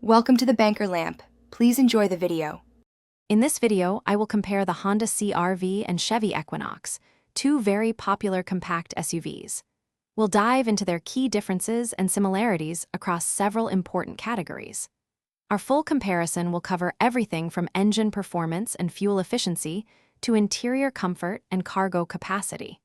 Welcome to the Banker Lamp. Please enjoy the video. In this video, I will compare the Honda CR-V and Chevy Equinox, two very popular compact SUVs. We'll dive into their key differences and similarities across several important categories. Our full comparison will cover everything from engine performance and fuel efficiency to interior comfort and cargo capacity.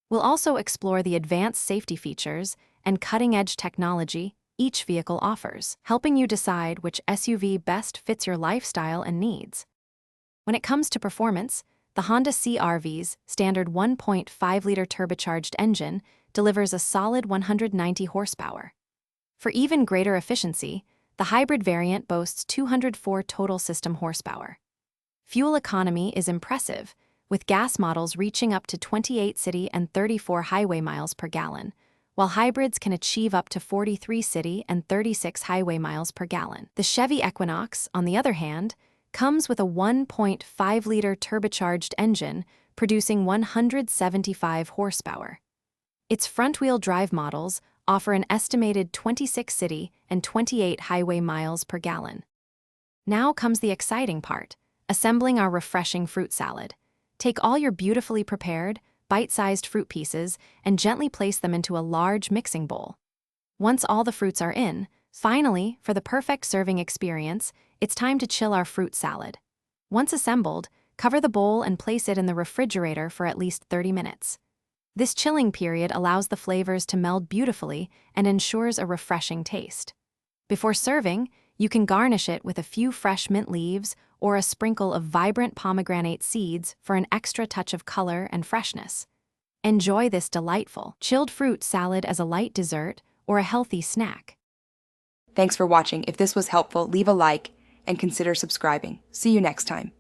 We'll also explore the advanced safety features and cutting-edge technology each vehicle offers, helping you decide which SUV best fits your lifestyle and needs. When it comes to performance, the Honda CR-V's standard 1.5-liter turbocharged engine delivers a solid 190 horsepower. For even greater efficiency, the hybrid variant boasts 204 total system horsepower. Fuel economy is impressive, with gas models reaching up to 28 city and 34 highway miles per gallon, while hybrids can achieve up to 43 city and 36 highway miles per gallon. The Chevy Equinox, on the other hand, comes with a 1.5-liter turbocharged engine producing 175 horsepower. Its front-wheel drive models offer an estimated 26 city and 28 highway miles per gallon. Now comes the exciting part, assembling our refreshing fruit salad. Take all your beautifully prepared, bite-sized fruit pieces and gently place them into a large mixing bowl. Once all the fruits are in, finally, for the perfect serving experience, it's time to chill our fruit salad. Once assembled, cover the bowl and place it in the refrigerator for at least 30 minutes. This chilling period allows the flavors to meld beautifully and ensures a refreshing taste. Before serving, you can garnish it with a few fresh mint leaves or a sprinkle of vibrant pomegranate seeds for an extra touch of color and freshness. Enjoy this delightful, chilled fruit salad as a light dessert or a healthy snack. Thanks for watching. If this was helpful, leave a like and consider subscribing. See you next time.